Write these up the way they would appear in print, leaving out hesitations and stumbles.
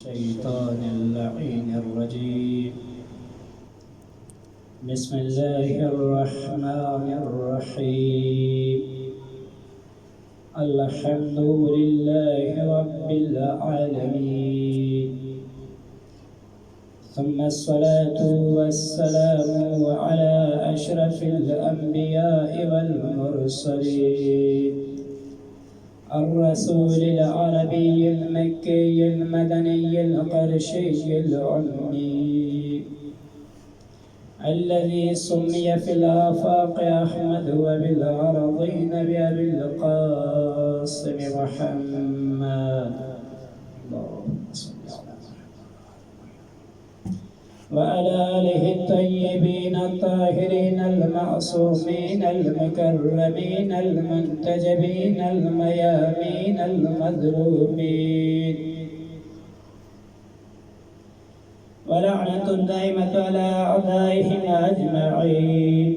الشيطان اللعين الرجيم. بسم الله الرحمن الرحيم. الحمد لله رب العالمين، ثم الصلاة والسلام على أشرف الأنبياء والمرسلين، الرسول العربي المكي المدني القرشي الأمي، الذي سمي في الآفاق أحمد وبالأرضين بأبي القاسم محمد، وعلى آله الطيبين الطاهرين المعصومين المكرمين المنتجبين الميامين المظلومين، ولعنة دائمة على أعدائهم أجمعين،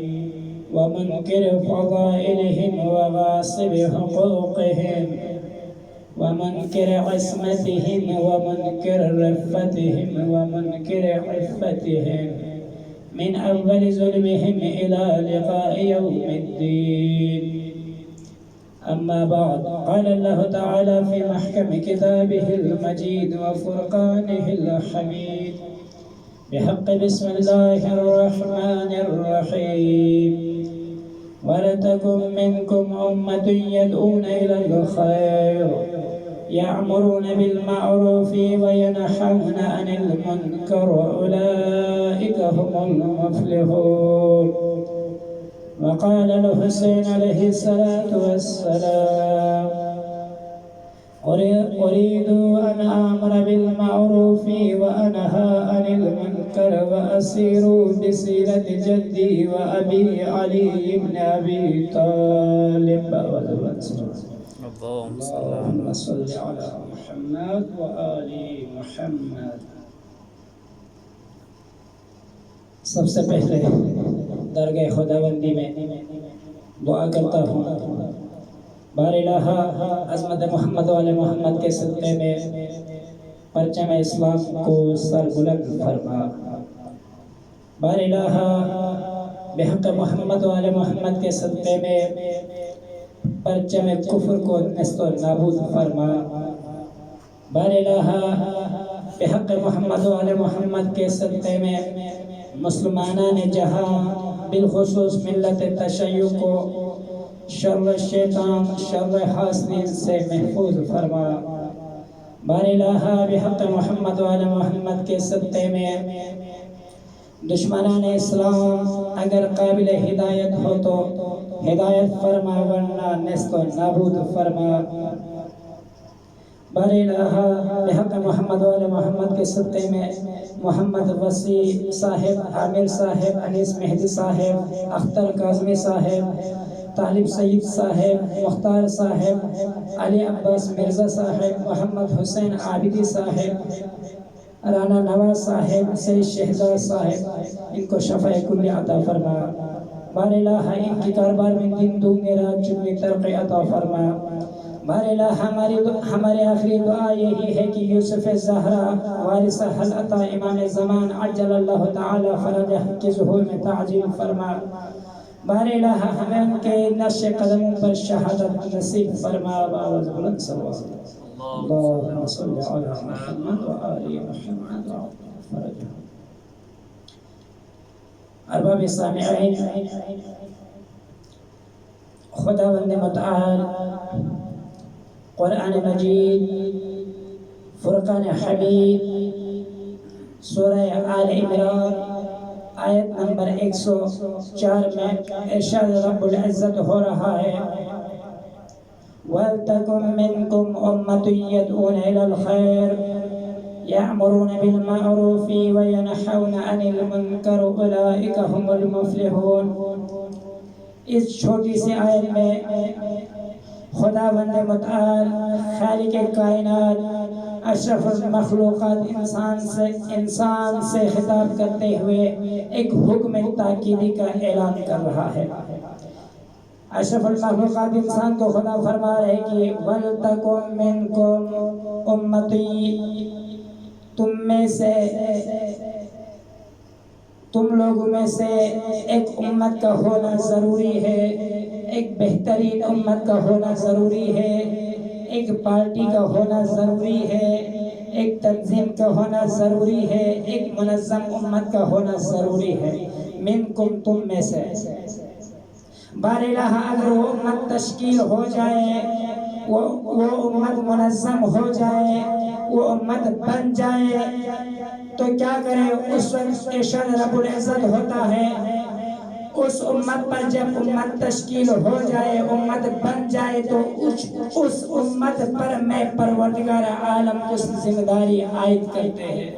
ومنكر فضائلهم وغاصب حقوقهم ومنكر عصمتهم ومنكر رفتهم ومنكر عفتهم من أول ظلمهم إلى لقاء يوم الدين. أما بعد، قال الله تعالى في محكم كتابه المجيد وفرقانه الحميد بحق بسم الله الرحمن الرحيم: ولتكن منكم أمة يدعون إلى الخير يأمرون بالمعروف وينهون عن المنكر أولئك هم المفلحون. وقال الحسين عليه الصلاة والسلام: أريد أن آمر بالمعروف وأنهى عن المنكر وأسير بسيرة جدي وأبي علي بن أبي طالب. اللهم صل على محمد وآل محمد. سب سے پہلے درگاہ خداوندی میں دعا کرتا ہوں، بار الہ عظمت محمد والے محمد کے صدقے میں پرچم اسلام کو سر بلند فرما، بار الہ بحق محمد والے محمد کے صدقے میں پرچم کفر کو نست و نابود فرما، بار الہ بحق محمد والے محمد کے صدقے میں مسلمانان جہاں بالخصوص ملت تشیع کو شر شیطان شر حاسدین سے محفوظ فرما، بار الہ بحق محمد والے محمد کے صدقے میں دشمنان اسلام اگر قابل ہدایت ہو تو ہدایت فرما، ورنہ نیست و نابود فرما، بار الہ بحق محمد والے محمد کے صدقے میں محمد وسیع صاحب، عامر صاحب، انیس مہدی صاحب، اختر کاظمی صاحب، طالب سعید صاحب، مختار صاحب، علی عباس مرزا صاحب، محمد حسین عابدی صاحب، رانا نواز صاحب، سید شہزاد صاحب، ان کو شفاء کلی عطا فرما، بار الہ ان کی کاروبار میں دن دگنی رات چگنی ترقی عطا فرما، بار الہ ہمارے آخری دعا یہی ہے کہ یوسف زہرا وارث حضرت امام زمان عجل اللہ تعالی فرجہ کے ظہور میں تعجیل فرما، بار الہ ہمیں ان کے نقش قدموں پر شہادت نصیب فرما، بآواز بلند صلی اللہ اللہم صلی علی محمد و آل محمد فرجہ. ارباب سامعین، خداوند متعال قرآن مجید فرقان حمید سورہ آل عمران آیت نمبر 104 میں ارشاد رب العزت ہو رہا ہے: وَلْتَكُنْ مِنْكُمْ أُمَّةٌ يَدْعُونَ إِلَى الْخَيْرِ يَأْمُرُونَ بِالْمَعْرُوفِ وَيَنْهَوْنَ عَنِ الْمُنْكَرِ أُولَئِكَ هُمُ الْمُفْلِحُونَ. اس چھوٹی سی آیت میں خداوند متعال خالق کائنات اشرف المخلوقات انسان سے خطاب کرتے ہوئے ایک حکم تاکیدی کا اعلان کر رہا ہے. اشرف المخلوقات انسان کو خدا فرما رہے کہ وَلْتَكُنْ مِنْكُمْ أُمَّةٌ تم لوگوں میں سے ایک امت کا ہونا ضروری ہے، ایک بہترین امت کا ہونا ضروری ہے، ایک پارٹی کا ہونا ضروری ہے، ایک تنظیم کا ہونا ضروری ہے، ایک منظم امت کا ہونا ضروری ہے۔ منکم، تم میں سے۔ بارالہ اگر وہ امت تشکیل ہو جائے، وہ امت منظم ہو جائے، وہ امت بن جائے، تو کیا کرے؟ اس وقت ارشاد رب العزت ہوتا ہے اس امت پر جب امت تشکیل ہو جائے، امت بن جائے، تو اس امت پر میں پروردگار عالم کچھ ذمہ داری عائد کرتے ہیں۔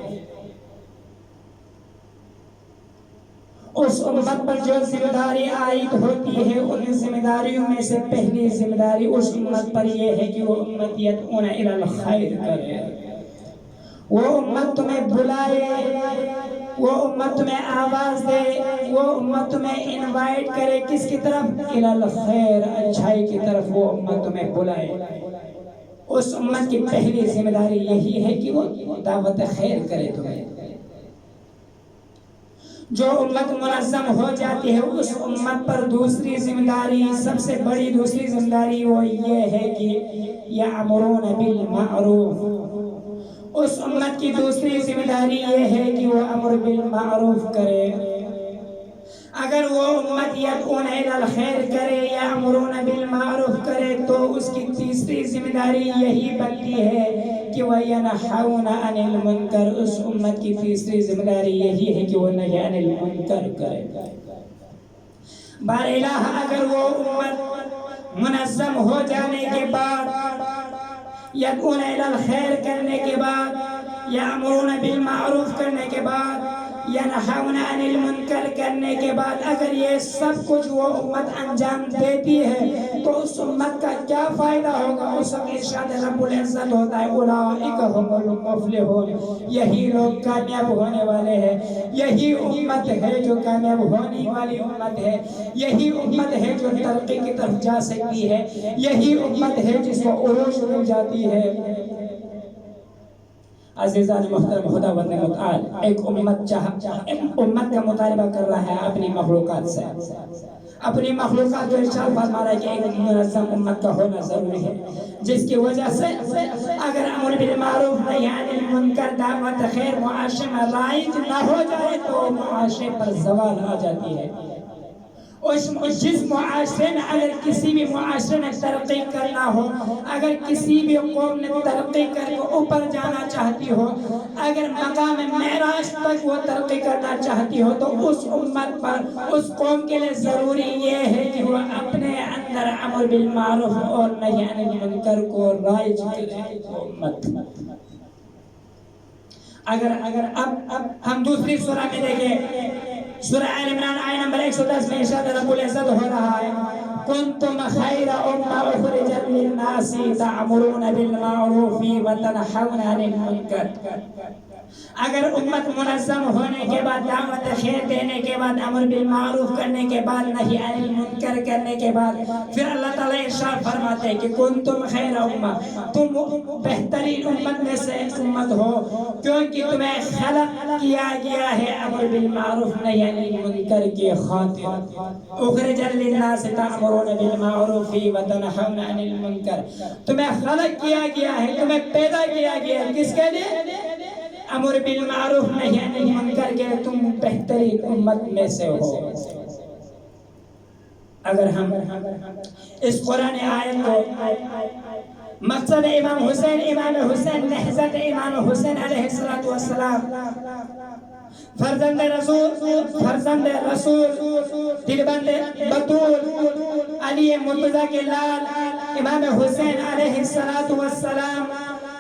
اس امت پر جو ذمہ داری عائد ہوتی ہے، ان ذمہ داریوں میں سے پہلی ذمہ داری اس امت پر یہ ہے کہ وہ امت یدعون الی الخیر کرے، وہ امت تمہیں بلائے، وہ امت تمہیں آواز دے، وہ امت تمہیں انوائٹ کرے، کس کی طرف؟ الی الخیر، اچھائی کی طرف وہ امت تمہیں بلائے۔ اس امت کی پہلی ذمہ داری یہی ہے کہ وہ دعوت خیر کرے تمہیں۔ جو امت منظم ہو جاتی ہے، اس امت پر دوسری ذمہ داری، سب سے بڑی دوسری ذمہ داری وہ یہ ہے کہ یأمرون بالمعروف۔ اس امت کی دوسری ذمہ داری یہ ہے کہ وہ امر بالمعروف کرے۔ اگر وہ امت یدعون الی الخیر کرے یا امرون بالمعروف کرے، تو اس کی تیسری ذمہ داری یہی بنتی ہے کہ وَيَنْحَوْنَ عَنِ الْمُنْكَرِ۔ اس امت کی تیسری ذمہ داری یہی ہے کہ وہ نہی عن المنکر کرے۔ بارالہ اگر وہ امت منظم ہو جانے کے بعد، یدعون الی الخیر کرنے کے بعد، یأمرون بالمعروف کرنے کے بعد، ینہون عن المنکر کرنے کے بعد، اگر یہ سب کچھ وہ امت انجام دیتی ہے، تو اس امت کا کیا فائدہ ہوگا؟ اس وقت ارشاد رب العزت ہوتا ہے اولئک هم المفلحون، یہی لوگ کامیاب ہونے والے ہیں، یہی امت ہے جو کامیاب ہونے والی امت ہے، یہی امت ہے جو ترقی کی طرف جا سکتی ہے، یہی امت ہے جس کو عروج مل جاتی ہے۔ عزیزان محترم، خداوند متعال ایک امت کا مطالبہ کر رہا ہے اپنی مخلوقات سے، اپنی مخلوقات کو ارشاد فرما رہا ہے کہ ایک منظم امت کا ہونا ضروری ہے، جس کی وجہ سے اگر امر بالمعروف نہی عن المنکر، دعوت خیر معاشرے میں رائج نہ ہو جائے تو معاشرے پر زوال آ جاتی ہے۔ جس معاشرے میں اگر کسی بھی معاشرے نے ترقی کرنا ہو، اگر کسی بھی قوم نے ترقی کر کے اوپر جانا چاہتی ہو، اگر مقام معراج تک وہ ترقی کرنا چاہتی ہو، تو اس امت پر، اس قوم کے لیے ضروری یہ ہے کہ وہ اپنے اندر امر بالمعروف اور نہی عن المنکر کو رائج کرے۔ اگر اب ہم دوسری سورہ میں دیکھیں، سورہ آل عمران آیہ نمبر 110 میں ارشاد رب العزت ہو رہا ہے کنتم خیر امہ اخرجت للناس تعمرون بالمعروف وتنہون عن المنکر۔ اگر امت منظم ہونے کے بعد، دعوت خیر دینے کے بعد، امر بالمعروف کرنے کے بعد، نہی عن المنکر کرنے کے بعد، پھر اللہ تعالیٰ ارشاد فرماتے ہیں کہ کنتم خیر امہ، تم بہترین امت میں سے امت ہو، کیونکہ تمہیں خلق کیا گیا ہے امر بالمعروف نہی عن المنکر کے خاطر۔ اخرجت للناس تعمرون بالمعروف وتنہون عن المنکر، تمہیں خلق کیا گیا ہے، تمہیں پیدا کیا گیا ہے، کس کے لیے؟ امر بالمعروف نہی عن المنکر کے، تم بہترین امت میں سے ہو۔ اگر ہم اس قرآن آیت کو مقصد امام حسین نہضت امام حسین علیہ السلام، فرزند رسول، دلبند بطول، علی مرتضیٰ کے لال امام حسین علیہ السلام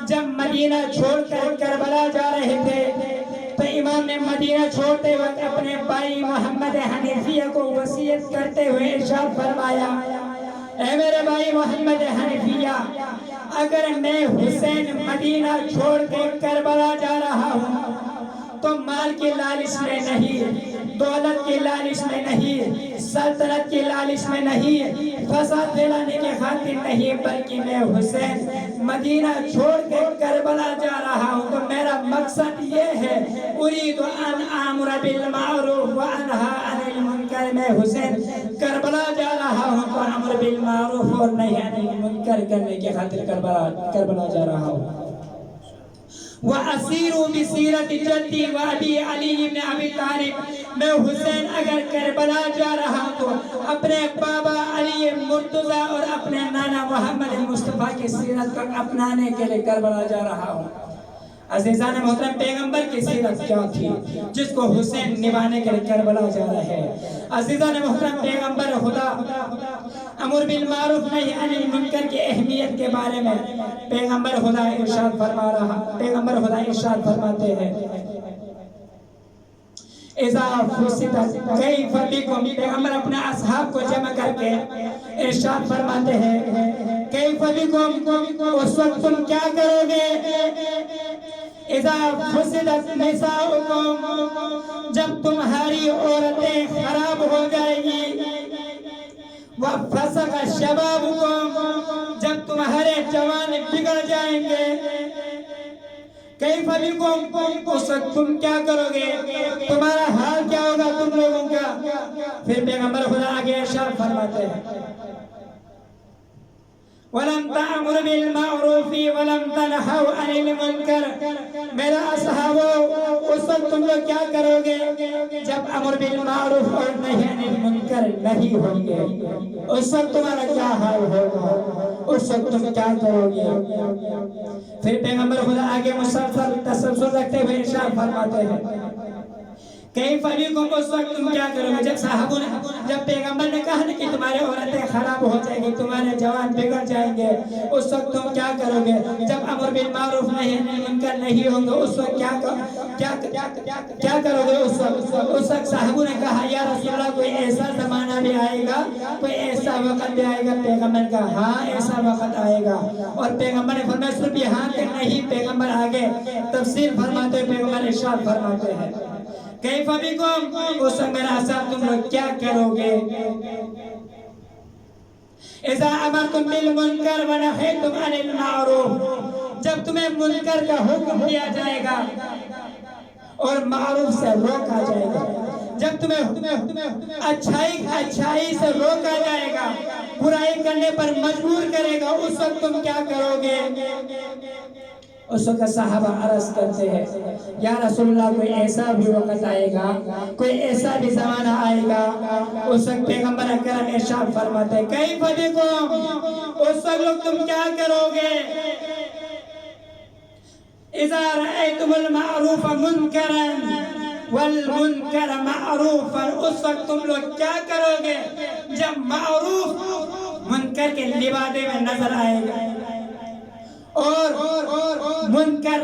جب مدینہ چھوڑ کر کربلا جا رہے تھے، تو امام نے مدینہ چھوڑتے وقت اپنے بھائی محمد حنیفیہ کو وصیت کرتے ہوئے ارشاد فرمایا، اے میرے بھائی محمد حنیفیہ، اگر میں حسین مدینہ چھوڑ کے کربلا جا رہا ہوں تو مال کی لالچ میں نہیں، دولت کی لالچ میں نہیں، سلطنت کی لالچ میں نہیں، فساد پھیلانے کی خاطر نہیں، بلکہ میں حسین مدینہ چھوڑ کے کربلا جا رہا ہوں، تو میرا مقصد یہ ہے اريد ان امر بالمعروف وانہا عن المنکر، میں حسین کربلا جا رہا ہوں تو امر بالمعروف اور نہی عن المنکر کرنے کی خاطر کربلا جا رہا ہوں۔ وَأَسِيرُ بِسِيرَةِ جَدِّي وَأَبِي عَلِيِّ بْنِ أَبِي طالب، میں حسین اگر کربلا جا رہا تو اپنے بابا علی مرتضی اور اپنے نانا محمد مصطفیٰ کی سیرت کو اپنانے کے لیے کربلا جا رہا ہوں۔ عزیزان محترم، پیغمبر کی سیرت کیا تھی جس کو حسین نبھانے کے لیے کربلا جا رہا ہے؟ عزیزان محترم، پیغمبر خدا امر بالمعروف نہی عن المنکر کی اہمیت کے بارے میں پیغمبر خدا ارشاد فرماتے ہیں اذا فسدت کیف بکم، پیغمبر اپنے اصحاب کو جمع کر کے ارشاد فرماتے ہیں کیف بکم، اس وقت تم کیا کرو گے؟ اذا فسدت نساؤکم، جب تمہاری عورتیں خراب ہو جائیں گی، وفسق شبابکم، جب تمہارے جوان بگڑ جائیں گے، کیف بکم، اس وقت تم کیا کرو گے؟ تمہارا حال کیا ہوگا تم لوگوں کا؟ پھر پیغمبر خدا آگے ارشاد فرماتے ہیں وَلَمْ تَأْمُرْ بِالْمَعْرُوفِ وَلَمْ تَنْهَوْا عَنِ الْمُنْكَرِ، میرا اصحابو اس وقت تم لوگ کیا کرو گے جب امر بالمعروف اور نہی عن المنکر نہیں ہوں گے؟ اس وقت تمہارا کیا حال ہوگا؟ اس وقت تم کیا کرو گے؟ پھر پیغمبر خدا آگے مسلسل تسلسل رکھتے ہوئے ارشاد فرماتے ہیں کیف بکم، اس وقت تم کیا کرو گے؟ جب صحابہ نے، جب پیغمبر نے کہا کہ تمہارے عورتیں خراب ہو جائیں گی، تمہارے جوان بگڑ جائیں گے، اس وقت تم کیا کرو گے؟ جب امر بالمعروف نہی عن المنکر نہیں ہوں گے، اس وقت کیا کرو گے؟ اس وقت صحابہ نے کہا یا رسول اللہ کوئی ایسا زمانہ بھی آئے گا، کوئی ایسا وقت بھی آئے گا؟ پیغمبر کا ہاں ایسا وقت آئے گا، اور پیغمبر نے فرمایا صرف یہاں تک نہیں، پیغمبر آگے تفسیر فرماتے ہیں، پیغمبر ارشاد فرماتے ہیں کیف بکم، اس وقت میرا صاحب تم لوگ کیا کرو گے؟ اذا امرتم بالمنکر ونہیتم عن المعروف، جب تمہیں منکر کا حکم دیا جائے گا اور معروف سے روکا جائے گا، جب تمہیں اچھائی سے روکا جائے گا، برائی کرنے پر مجبور کرے گا، اس وقت تم کیا کرو گے؟ اس وقت صحابہ عرض کرتے ہیں یا رسول اللہ کوئی ایسا بھی وقت آئے گا، کوئی ایسا بھی زمانہ آئے گا، اس وقت پیغمبر اکرم ارشاد فرماتے ہیں کیف بکم، اس وقت لوگ تم کیا کرو گے؟ اذا رأیتم المعروف منکرا والمنکر معروفا، اس وقت تم لوگ کیا کرو گے جب معروف منکر کے لبادے میں نظر آئے گا اور منکر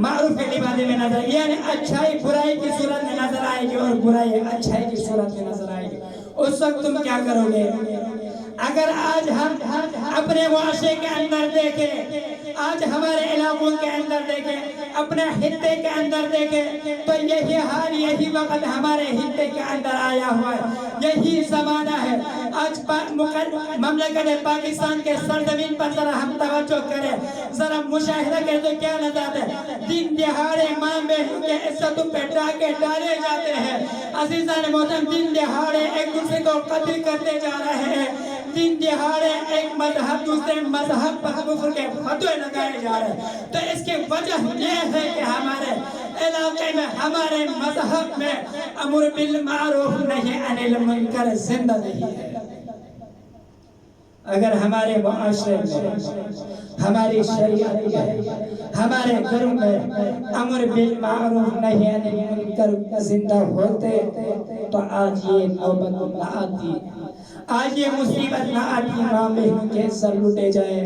معروف کے لبادے میں نظر، یعنی اچھائی برائی کی صورت میں نظر آئے گی اور برائی اچھائی کی صورت میں نظر آئے گی، اس وقت تم کیا کرو گے؟ اگر آج ہم اپنے معاشرے کے اندر دیکھیں، آج ہمارے علاقوں کے اندر دیکھیں، اپنے خطے کے اندر دیکھیں، تو یہی حال، یہی وقت ہمارے خطے کے اندر آیا ہوا ہے، یہی زمانہ ہے۔ آج مملکت پاکستان کے سرزمین پر ذرا ہم توجہ کریں، ذرا مشاہدہ کریں تو کیا نظر آتا ہے؟ دن دہاڑے ماں بہنوں کے عزتوں پہ ڈاکے ڈالے جاتے ہیں، عزیزان محترم، دن دہاڑے ایک دوسرے کو قتل کرتے جا رہے ہیں، دن دہاڑے ایک مذہب دوسرے مذہب پر کفر کے فتوے لگائے جا رہے ہیں۔ تو اس کی وجہ یہ ہے کہ ہمارے علاقے میں، ہمارے مذہب میں امر بالمعروف نہی عن المنکر زندہ نہیں ہے۔ اگر ہمارے معاشرے میں، ہماری شریعت میں، ہمارے گھروں میں امر بالمعروف نہی عن المنکر زندہ ہوتے تو آج یہ نوبت نہ آتی، آج یہ مصیبت نہ آتی، ماں بہنوں کے سر لوٹے جائے،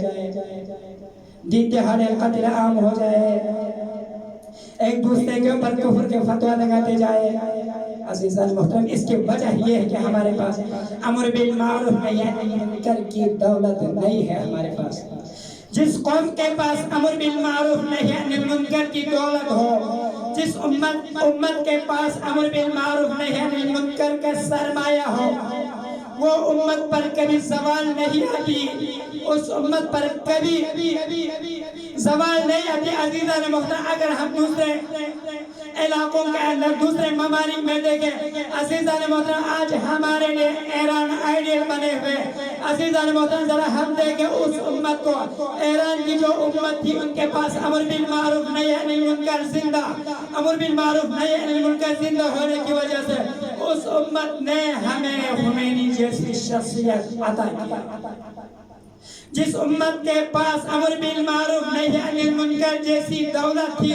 دن دہاڑے قتل عام ہو جائے، ایک دوسرے کے اوپر کفر کے فتویٰ لگاتے جائے۔ عزیزان محترم، اس کی وجہ یہ ہے کہ ہمارے پاس امر بالمعروف نہی عن المنکر کی دولت نہیں ہے۔ ہمارے پاس جس قوم کے پاس امر بالمعروف نہی عن المنکر کی دولت ہو، جس امت کے پاس امر بالمعروف نہی عن المنکر کا سرمایہ ہو، وہ امت پر کبھی زوال نہیں آتی، اس امت پر کبھی زوال نہیں آتی۔ عزیزان محترم، اگر ہم دوسرے علاقوں کے اندر دوسرے ممالک میں دیکھیں، عزیزان محترم آج ہمارے لیے ایران آئیڈیل بنے ہوئے۔ عزیزان محترم ذرا ہم دیکھیں اس امت کو، ایران کی جو امت تھی ان کے پاس امر بالمعروف نہی عن المنکر زندہ، امر بالمعروف نہی عن المنکر زندہ ہونے کی وجہ سے اس امت نے ہمیں خمینی جیسی شخصیت عطا کی۔ جس امت کے پاس امر بالمعروف نہی عن المنکر جیسی دولت تھی،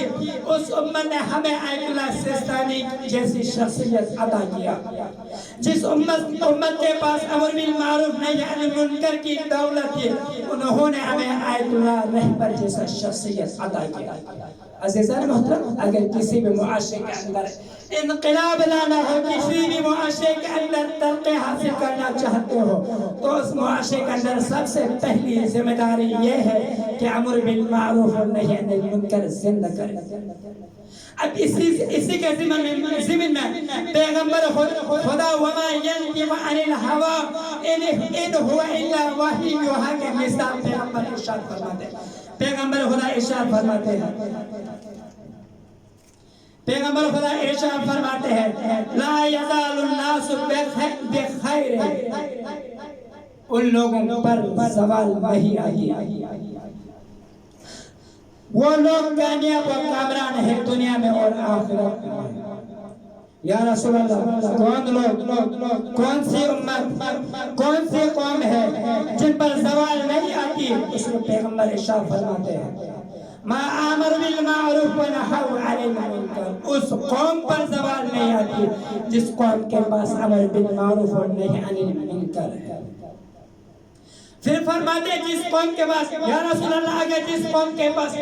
اس امت نے ہمیں آیت اللہ سیستانی جیسی شخصیت عطا کیا۔ جس امت کے پاس امر بالمعروف نہی عن المنکر کی دولت تھی، انہوں نے ہمیں آیت اللہ رہبر جیسا شخصیت عطا کیا۔ عزیزان محترم، اگر کسی بھی معاشرے کے اندر انقلاب لانا ہو، کسی بھی معاشرے کے اندر ترقی حاصل کرنا چاہتے ہو، تو اس معاشرے کے اندر سب سے پہلی ذمہ داری یہ ہے کہ امر بالمعروف اور نہی عن المنکر زندہ کریں۔ اب اسی کے ضمن میں پیغمبر خدا وما ينطق عن الهوى ان هو الا وحی یوحی کے مثال پیغمبر ارشاد فرماتے ہیں۔ پیغمبر خدا ارشاد فرماتے ہیں، پیغمبر خدا ارشاد فرماتے ہیں لا یزال الناس بخیر، ان لوگوں پر زوال وحی آئی، وہ لوگ کامیاب و کامران ہیں دنیا میں اور آخرت میں۔ یا رسول اللہ، کون لوگ، کون سی امت، کون سی قوم ہے جن پر زوال نہیں آتی؟ اس کو پیغمبر ارشاد فرماتے ہیں ما آمر بالمعروف ونہوا عن المنکر، اس قوم پر زوال نہیں آتی جس قوم کے پاس امر بالمعروف اور نہی عن المنکر ہے۔ پھر فرماتے ہیں جس قوم کے پاس، یا رسول اللہ اگر جس قوم کے پاس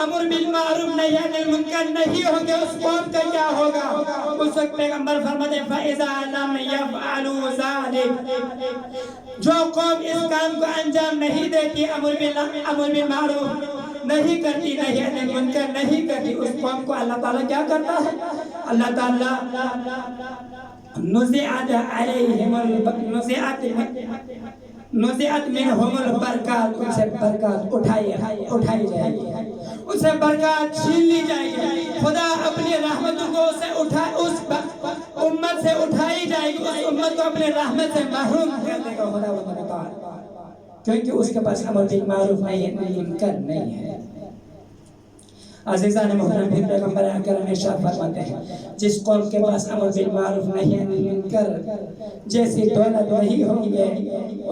امر بالمعروف نہی عن المنکر نہیں ہوں گے اس قوم کا کیا ہوگا؟ اس وقت پیغمبر فرماتے ہیں فَإِذَا لَمْ يَفْعَلُوا ذَلِكَ، جو قوم اس کام کو انجام نہیں دیتی، امر بالمعروف نہیں کرتی، نہی عن المنکر نہیں کرتی، اس قوم کو اللہ تعالیٰ کیا کرتا ہے؟ اللہ تعالیٰ نزعت منہم البرکات، ان سے برکات اٹھائی جائے گی، ان سے برکات چھین لی جائے گی۔ خدا اپنی رحمتوں کو اس امت سے اٹھائی جائے گی، اس امت کو اپنے رحمت سے محروم کر دے گا خدا و تعالیٰ، کیونکہ اس کے پاس امر بالمعروف نہی عن المنکر نہیں ہے۔ عزیزان محترم، پھر پیغمبر اکرم ارشاد فرماتے ہیں جس قوم کے پاس امر بالمعروف نہی عن المنکر جیسی دولت نہیں ہوگی،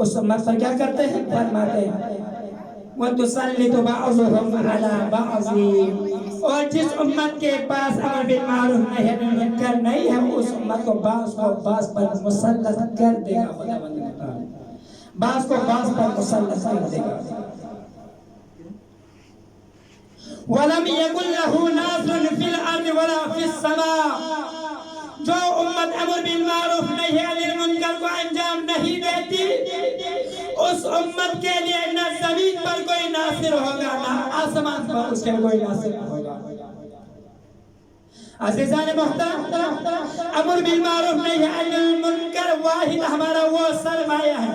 اس امت پر کیا کرتے ہیں؟ فرماتے ہیں وَتُسَلِّطُ بَعْضُهُمْ عَلَى بَعْضٍ، اور جس امت کے پاس امر بالمعروف نہی عن المنکر نہیں ہے اس امت کو بعض پر مسلط کر دے گا خدا بندہ تعالی، بعض کو بعض پر مسلط کر دے گا۔ وَلَمْ يَكُنْ لَهُ نَاصِرٌ فِي الْأَرْضِ وَلَا فِي السَّمَاءِ، جو امت امر بالمعروف نہی عن المنکر کو انجام نہیں دیتی، اس امت کے لیے نہ زمین پر کوئی ناصر ہوگا نہ آسمان پر اس کے کوئی ناصر ہوگا۔ عزیزان محترم، امر بالمعروف نہی عن المنکر واحد ہمارا وہ سرمایہ ہے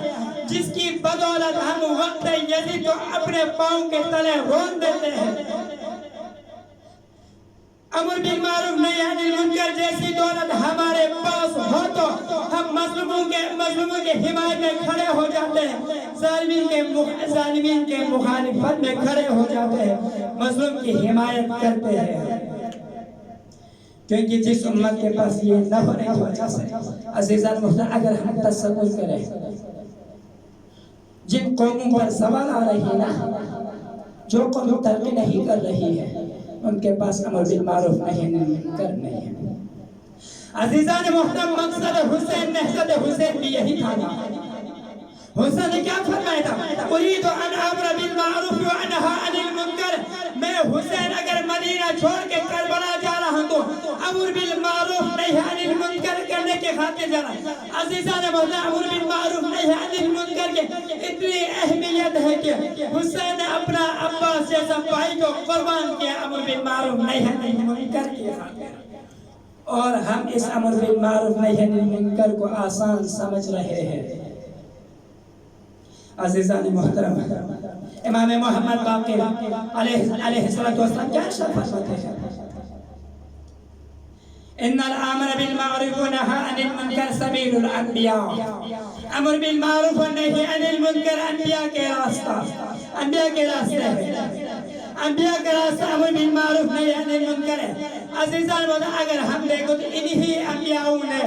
جس کی بدولت ہم وقت یزید کو اپنے پاؤں کے تلے رون دیتے ہیں۔ امر بالمعروف نہی عن المنکر جیسی دولت ہمارے پاس ہو تو ہم مظلوموں کے حمایت میں کھڑے ہو جاتے ہیں، ظالمین کے مخالفت میں کھڑے ہو جاتے ہیں، مظلوم کی حمایت کرتے ہیں، کیونکہ جس امت کے پاس یہ نہ ہونے کی وجہ سے عزیزان محترم اگر ہم تصور کریں جن قوموں پر زوال آ رہی ہے نا، جو قوم ترقی نہیں کر رہی ہے، ان کے پاس امر بالمعروف نہی عن المنکر نہیں ہے۔ عزیزان محترم، مقصد حسین نہضت حسین بھی یہی تھا۔ حسین نے کیا فرمایا تھا؟ اريد ان امر بالمعروف وانہا عن المنکر، میں حسین اگر مدینہ چھوڑ کے کربلا جا رہا ہوں تو امر بالمعروف نہی عن المنکر کرنے کے خاطر جا رہا ہوں۔ عزیزان محترم، امر بالمعروف نہی عن المنکر کے اتنی اہمیت ہے کہ حسین نے اپنا عباس جیسا بھائی کو قربان کیا امر بالمعروف نہی عن المنکر کے خاطر، اور ہم اس امر بالمعروف نہی عن المنکر کو آسان سمجھ رہے ہیں۔ عزیزان محترم، امام محمد باقر علیہ السلام کیا ارشاد فرماتے ہیں؟ ان الامر بالمعروف ونہی عن المنکر سبیل الانبیاء، امر بالمعروف ونہی عن المنکر انبیاء کے راستے ہیں، انبیاء کا راستہ امر بالمعروف نہی عن المنکر ہے۔ عزیزان محترم، اگر ہم دیکھو تو انہی انبیاءوں نے،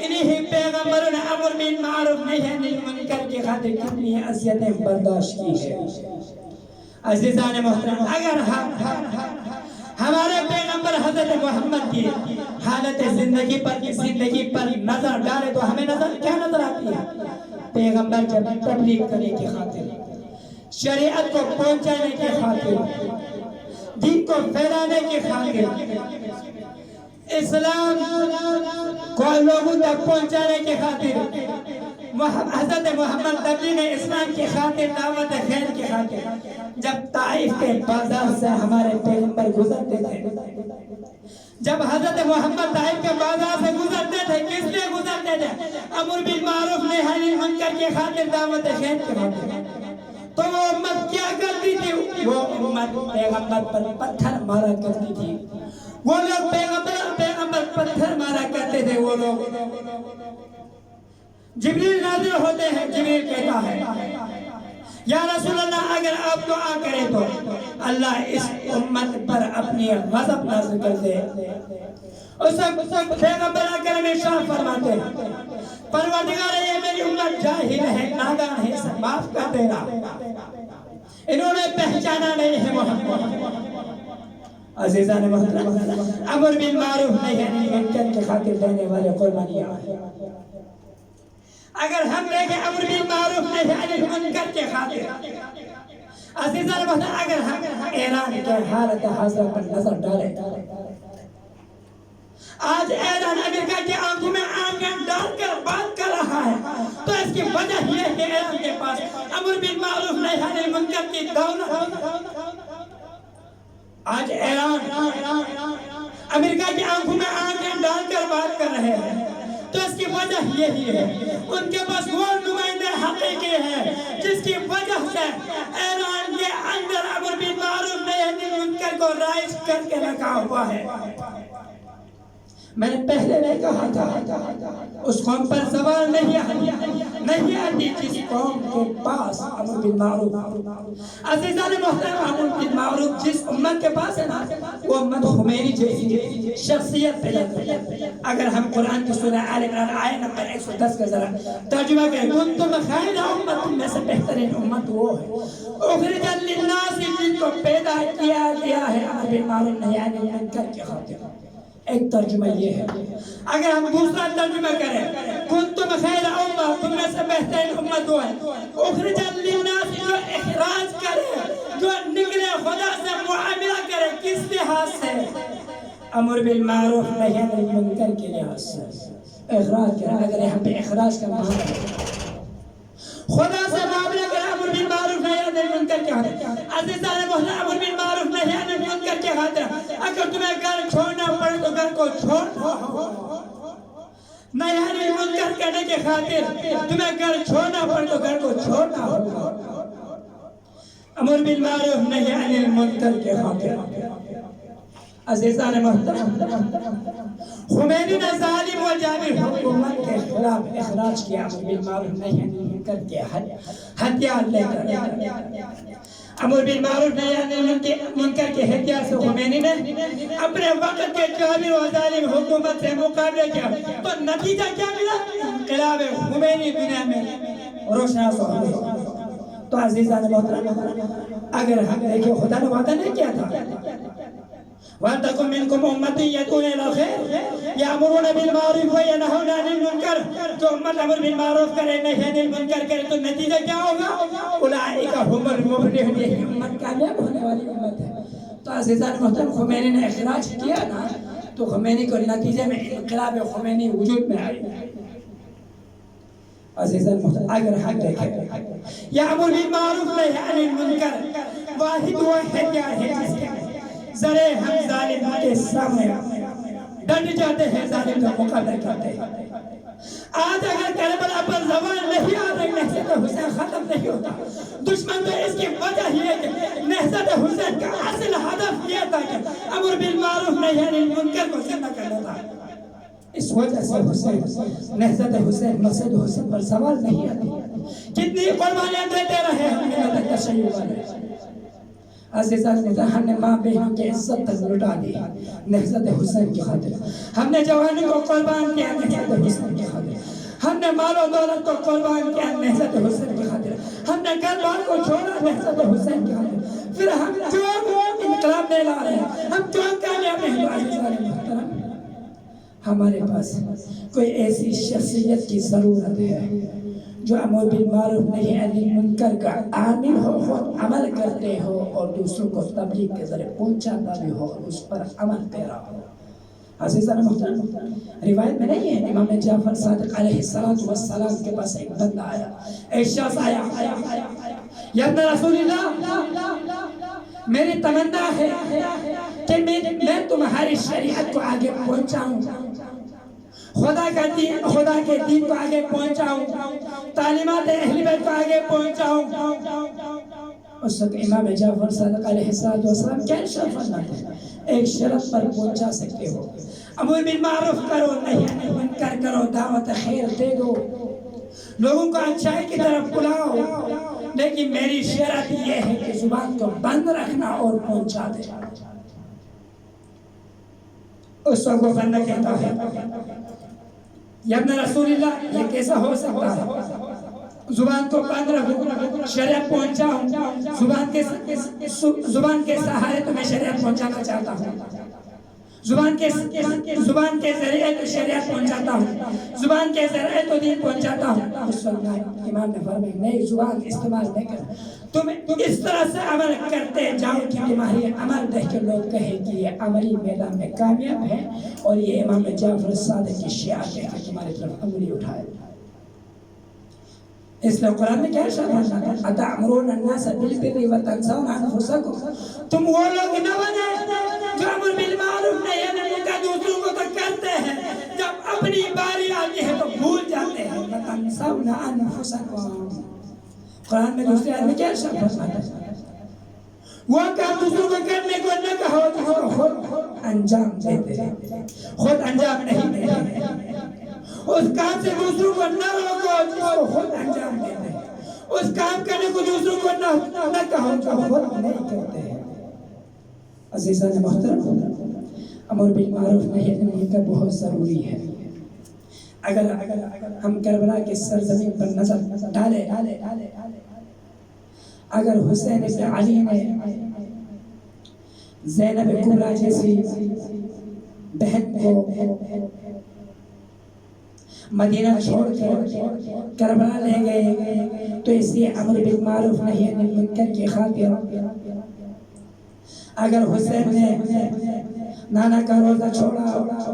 انہی پیغمبروں نے امر بالمعروف نہی عن المنکر کی خاطر کتنی اذیتیں برداشت کی ہے۔ عزیزان محترم، اگر ہمارے پیغمبر حضرت محمد کی حالت زندگی پر نظر ڈالے تو ہمیں کیا نظر آتی ہے؟ پیغمبر جب تبلیغ کرنے کی خاطر، شریعت کو پہنچانے کی خاطر، دین کو پھیلانے کی خاطر، اسلام کو لوگوں تک پہنچانے کی خاطر، حضرت محمد تبلیغ اسلام کی خاطر، دعوت خیر کی خاطر جب طائف کے بازار سے ہمارے پیغمبر گزرتے تھے، جب حضرت محمد طائف کے بازار سے گزرتے تھے، کس لیے گزرتے تھے؟ امر بالمعروف نہی عن المنکر کی خاطر، دعوت خیر کی خاطر۔ تو وہ امت کیا کرتی تھی؟ وہ امت پیغمبر پر پتھر مارا کرتی تھی، وہ لوگ پیغمبر پتھر مارا کرتے تھے۔ وہ لوگ، جبریل نازل ہوتے ہیں، جبریل کہتا ہے یا رسول اللہ اگر آپ دعا کریں تو اللہ اس امت پر اپنی غضب نازل کر دے۔ اس وقت پیغمبر اکرم ارشاد فرماتے ہیں پروردگار یہ میری امت جاہل ہے، نادان ہے، اسے معاف کر دینا، انہوں نے پہچانا نہیں ہے محمد۔ عزیزان محترم، امر بالمعروف نہی عن المنکر کی خاطر دینے والے قربانیاں ہیں۔ اگر ہم دیکھیں امر بالمعروف نہی عن المنکر کی خاطر، عزیزان محترم، اگر ہم ایران کے حالت حاضرہ پر نظر ڈالیں، آج ایران امریکہ کی آنکھوں میں آنکھیں ڈال کر بات کر رہا ہے، تو اس کی وجہ یہ ہے کہ ایران کے پاس امر بالمعروف نہی عن المنکر کی دولت۔ آج ایران امریکہ کی آنکھوں میں آنکھیں ڈال کر بات کر رہے ہیں، تو اس کی وجہ یہی ہے ان کے پاس وہ نمائندے حقیقی ہیں جس کی وجہ سے ایران کے اندر امر بالمعروف نہی عن المنکر کو رائج کر کے رکھا ہوا ہے۔ میں نے پہلے نہیں کہا تھا اس قوم پر زوال نہیں آتی جس قوم کے پاس امر بالمعروف۔ عزیزان محترم، امر بالمعروف جس امت کے پاس ہے نا، وہ امت خمینی جیسی شخصیت پیدا کرتی ہے۔ اگر ہم قرآن کی سورہ آل عمران آیت نمبر 110 کا ذرا ترجمہ کریں، کنتم خیر امت، تم میں سے بہترین امت وہ ہے اخرجت للناس، جن کو پیدا کیا گیا ہے امر بالمعروف نہی عن المنکر کی خاطر۔ ایک ترجمہ یہ ہے۔ اگر ہم دوسرا ترجمہ کریں، کنتم خیر امت، تم میں سے بہترین امت وہ ہے اخرجت للناس، جو اخراج کرے، جو نکلے خدا سے معاملہ کرے، کس لحاظ سے؟ امر بالمعروف نہی عن المنکر کے لحاظ سے اخراج کرے۔ اگر یہاں پہ اخراج کا معنی خدا سے معاملہ کرے، امر بالمعروف نہی عن المنکر کے خاطر۔ عزیزان محترم، امر بالمعروف نہی عن المنکر کے خاطر اگر تمہیں گھر چھوڑنا پڑے تو گھر کو چھوڑنا ہوگا، نہی عن المنکر کرنے کے خاطر تمہیں گھر چھوڑنا پڑے تو گھر کو چھوڑنا ہوگا، امر بالمعروف نہی عن المنکر کے خاطر۔ عزیزان محترم، خمینی نے ظالم و جابر حکومت کے خلاف اخراج کیا، امر بالمعروف نہی عن المنکر کے ہتھیار لے کر۔ امر بالمعروف نہی عن المنکر کے ہتھیار سے خمینی نے اپنے وقت کے جابر و ظالم حکومت سے مقابلہ کیا، تو نتیجہ کیا ملا؟ انقلاب خمینی دنیا میں روشناس ہوا۔ تو عزیزان محترم، اگر ہم دیکھیں خدا نے وعدہ نہیں کیا تھا وَلْتَكُنْ مِنْكُمْ أُمَّةٌ يَدْعُونَ إِلَى الْخَيْرِ يَأْمُرُونَ بِالْمَعْرُوفِ وَيَنْهَوْنَ عَنِ الْمُنْكَرِ۔ جو امت امر بالمعروف کرے، نہی عن المنکر کرے، تو نتیجہ کیا ہوگا؟ اولئک هم المفلحون، یہ امت کامیاب ہونے والی امت ہے۔ تو عزیزان محترم، خمینی نے اخراج کیا نا، تو خمینی کو نتیجے میں انقلاب خمینی وجود میں آئی۔ عزیزان محترم، اگر ہم دیکھیں یأمر بالمعروف نہی عن المنکر واحد وہ ہتھیار ہے جس کے ذرے ہم ظالم کے سامنے ڈٹ جاتے ہیں، ظالم کا مقابلہ کرتے ہیں۔ آج اگر کربلا پر زوال نہیں آتا نہضت حسین ختم نہیں ہوتا. دشمن تو اس کی وجہ ہی ہے کہ نہضت حسین کا اصل ہدف یہ تھا کہ امر بالمعروف نہی عن المنکر کو زندہ کرنا تھا. اس وجہ سے حسین نہضت حسین مسجد حسین پر زوال نہیں آتی. کتنی قربانیاں دیتے رہے ہم ملت تشیع والے. عزیزان ہم نے ماں بہنوں کی عزت تک لٹا دی نہضت حسین کی خاطر. ہم نے جوانوں کو قربان کیا نہضت حسین کی خاطر. ہم نے مال و دولت کو قربان کیا نہضت حسین کی خاطر. ہم نے گھر بار کو چھوڑا نہضت حسین کی خاطر. پھر ہم کیوں انقلاب نہیں لا رہے ہیں؟ ہم کیوں کامیاب نہیں لا رہے ہیں؟ ہمارے پاس کوئی ایسی شخصیت کی ضرورت ہے جو امر بالمعروف نہی عن المنکر کا عامل ہو، خود عمل کرتے ہو اور دوسروں کو تبلیغ کے ذریعے پہنچاتا بھی ہو اور اس پر عمل پیرا ہو. عزیزان محترم، روایت میں نہیں ہے، امام جعفر صادق علیہ السلام کے پاس ایک بندہ آیا، ایک شخص آیا، یا ابن رسول اللہ، میری تمنا ہے کہ میں تمہاری شریعت کو آگے پہنچاؤں، خدا کے دین کو آگے پہنچاؤں، تعلیمات اہل بیت کو آگے پہنچاؤں. اس وقت امام جعفر صادق علیہ السلام کیا ارشاد فرماتے ہیں؟ ایک شرط پر پہنچا سکتے ہو، امر بالمعروف کرو، نہی عن المنکر کرو، دعوت خیر دے دو، لوگوں کو اچھائی کی طرف بلاؤ، لیکن میری شرط یہ ہے کہ زبان کو بند رکھنا اور پہنچا دے. اس وقت وہ بندہ کہتا ہے، یا ابن رسول اللہ، یہ کیسا ہو سکتا ہے؟ زبان کو بند رکھو، شریعت پہنچاؤں، زبان کے سہارے تمہیں شریعت پہنچانا چاہتا ہوں، زبان کے ذریعے تو شریعت پہنچاتا ہوں، زبان کے ذریعے تو دین پہنچاتا ہوں. اس وقت امام نے فرمایا نہیں، زبان استعمال نہیں کرنا، تم اس طرح سے عمل کرتے جاؤ کہ تمہاری عمل دیکھ کے لوگ کہیں کہ یہ عملی میدان میں کامیاب ہے اور یہ امام جعفر صادق کی شعار ہے کہ تمہاری طرف انگلی اٹھائے. اس لیے قرآن میں کیا ارشاد ہے؟ اتأمرون الناس بالبر وتنسون انفسکم. تم وہ لوگ نہ بنے جو امر بالمعروف نہی عن المنکر دوسروں کو تو کرتے ہیں، جب اپنی باری آتی ہے تو بھول جاتے ہیں. وتنسون انفسکم. قرآن میں دوسری آیت میں کیا ارشاد ہے؟ وہ کام دوسروں کو کرنے کو نہ کہو جس کو خود انجام دیتے ہیں، خود انجام نہیں دیتے. اس کام سے دوسروں کو نہ روکو جس کو خود انجام دیتے ہیں. اس کام کرنے کو دوسروں کو نہ کہو جو خود نہیں کرتے ہیں. عزیزان محترم، امر بالمعروف نہی عن المنکر بہت ضروری ہے. اگر ہم کربلا کے سرزمین پر نظر ڈالیں، اگر حسین ابن علی نے زینب کبریٰ جیسی بہن کو مدینہ چھوڑ کر کربلا لے گئے تو اس لیے امر بالمعروف نہی عن المنکر کی خاطر. اگر حسین نے نانا کا روزہ چھوڑا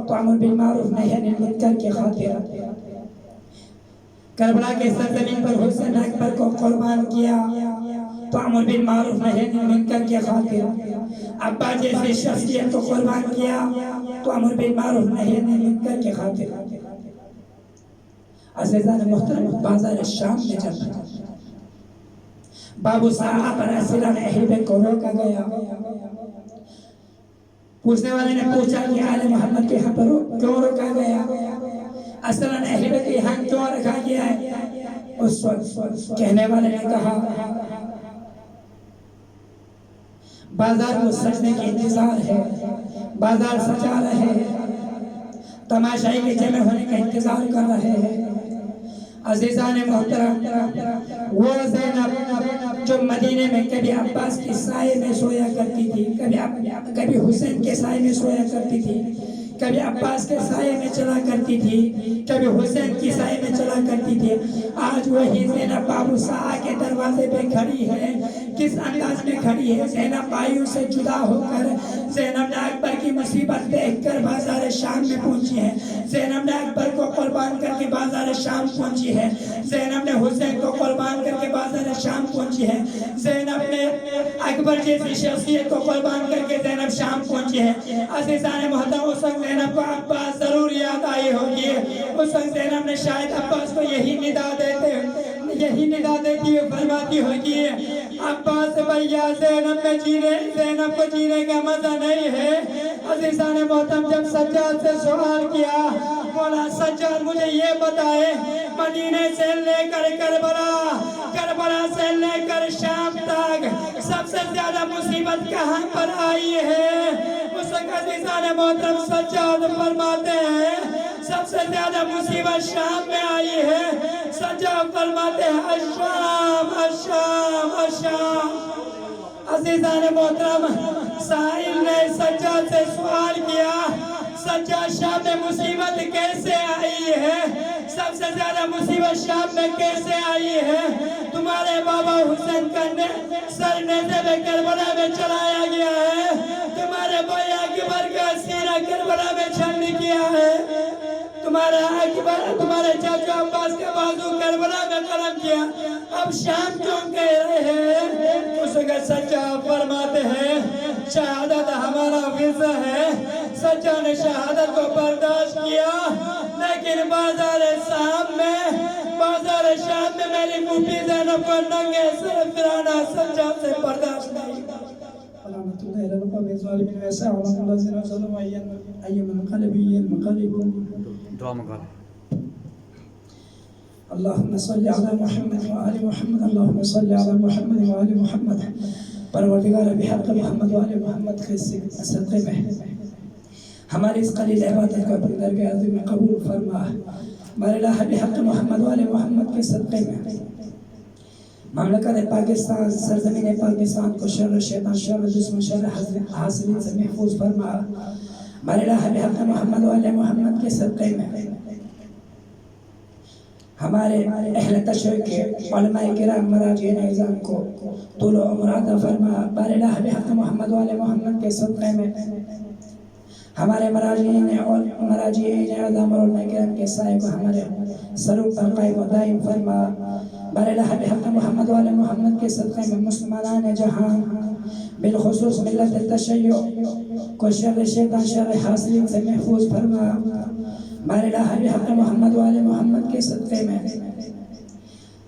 تو امر بالمعروف نہی عن المنکر کی خاطر. کربلا کے سرزمین پر حسین اکبر کو قربان کیا تو امر بالمعروف نہی عن المنکر کی خاطر. ابا جیسے شخصیت کو قربان کیا تو امر بالمعروف نہی عن المنکر کی خاطر. عزیزان محترم، بازار شام میں جب بابو صاحب پر اسیران اہل بیت کو روکا گیا، پوچھنے والے نے پوچھا کہ آل محمد کے یہاں پر کیوں روکا گیا، اسیران اہل بیت کے یہاں کیوں رکھا گیا ہے؟ اس وقت کہنے والے نے کہا بازار کو سجنے کی انتظار ہے، بازار سجا رہے ہیں، تماشائی کے جمع ہونے کا انتظار کر رہے ہیں. عزیزان محترم، وہ زینب جو مدینے میں کبھی عباس کی سائے میں سویا کرتی تھی، کبھی حسین کے سائے میں سویا کرتی تھی، کبھی عباس کے سائے میں چلا کرتی تھی، کبھی حسین کی سائے میں چلا کرتی تھی، آج وہی زینب بابو صاحب کے دروازے پہ کھڑی ہے. کس انداز میں کھڑی ہے؟ زینب بھائیوں سے جدا ہو کر زینب نے اکبر کی مصیبت دیکھ کر بازار شام میں پہنچی ہے. زینب نے اکبر کو قربان کر کے بازار شام پہنچی ہے. زینب نے حسین کو قربان کر کے بازار شام پہنچی ہے. زینب نے اکبر جیسی شخصیت کو قربان کر کے زینب شام پہنچی ہے. عزیزان محترم، اس وقت زینب کو عباس ضرور یاد آئی ہوگی. حسین زینب نے شاید عباس کو یہی ندا دیتی ہوئی فرماتی ہوگی عباس بھیا زینب کو جینے کا مزہ نہیں ہے۔ عزیزان محترم جب سجاد سے سوال کیا مولا سجاد مجھے یہ بتائے مدینے سے لے کر کربلا سے لے کر شام تک سب سے زیادہ مصیبت کہاں پر آئی ہے؟ اس وقت عزیزان محترم سجاد فرماتے ہیں سب سے زیادہ مصیبت شام میں آئی ہے۔ سجاد فرماتے ہیں الشام الشام الشام۔ عزیزان محترم سائل نے سجاد سے سوال کیا سجاد شام میں مصیبت کیسے آئی ہے؟ سب سے زیادہ مصیبت شام میں کیسے آئی ہے؟ تمہارے بابا حسین کا سر نیزے میں کربلا میں چلایا گیا ہے، تمہارے بھائی اکبر کا سینہ کربلا میں چھلنی کیا ہے، تمہارے چاچا عباس کا بازو کربلا میں قلم کیا، اب شام کیوں کہہ رہے ہیں؟ اس وقت سجاد فرماتے ہیں شہادت ہمارا ورثہ ہے۔ سجاد نے شہادت کو برداشت کیا لیکن بازار شام میں میری بوٹی زینب کو ننگے سر پھرانا سجاد سے برداشت نہیں۔ علامت اللہ علیہ القوم الظالمین ویسا علامت اللہ زینب ظلم ایم منقلبی المنقلبون دعا مقال اللہم صلی علی محمد وآل محمد اللہم صلی علی محمد وآل محمد پروردگار بحق محمد وآل محمد کے صدقے میں ہماری اس قلیل عبادت کو اپنی درگاہ عظیم میں قبول فرما۔ ہمارے الہ بحق محمد وآل محمد کے صدقے میں مملکت پاکستان سرزمین پاکستان کو شر شیطان شر دشمن شر حاسدین سے محفوظ فرما۔ ہمارے الہ بحق محمد وآل محمد کے صدقے میں ہمارے اہل تشیع کے علماء کرام مراجعین اعظام کو طول و عمر عطا فرما۔ ہمارے الہ بحق محمد وآل محمد کے صدقے میں ہمارے مراجعین اعظام اور علماء کرام کے سائے کو ہمارے سروں پر قائم و دائم فرما۔ ہمارے الہ بحق محمد وآل محمد کے صدقے میں مسلمانان جہاں بالخصوص ملت تشیع کو شر شیطان شر حاسدین سے محفوظ فرما۔ ہمارے الہ بحق محمد وآل محمد کے صدقے میں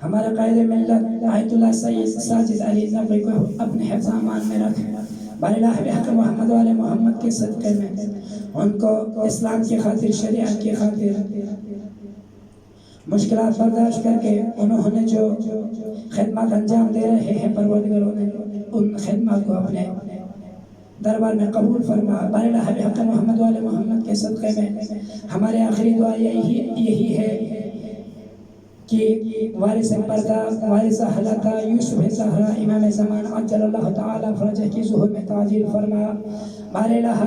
ہمارے قائد ملت آیت اللہ سید ساجد علی نقوی کو اپنے حفظ امان میں رکھ۔ ہمارے الہ بحق محمد وآل محمد کے صدقے میں ان کو اسلام کی خاطر شریعت کی خاطر مشکلات برداشت کر کے انہوں نے جو خدمات انجام دے رہے ہیں پروردگار ان خدمات کو اپنے دربار میں قبول فرما۔ ہمارے الہ بحق محمد وآل محمد کے صدقے میں ہمارے آخری دعا یہی ہے کہ وارث پردہ وارث حلقہ یوسف زہرا امام زمان عجل اللہ تعالی فرجہ کی ظہور میں تعجیل فرما۔ ہمارے الہ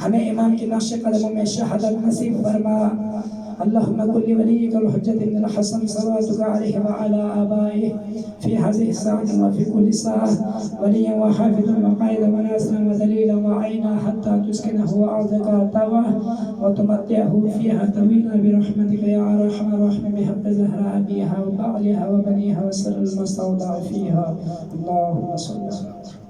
ہمیں امام کی نقش قدموں میں شہادت نصیب فرما۔ اللہم کل ولیک الحجت بن الحسن صلواتک علیہ وعلی آبائہ فی هذه الساعة وفي كل ساعة وليا وحافظا وقائدا وناصرا ودليلا وعينا حتى تسكنه أرضك طوعا وتمتعه فيها طويلا برحمتك يا أرحم الراحمين بحق زهراء أبيها وبعلها وبنيها وسر المستودع فيها اللهم صل وسلم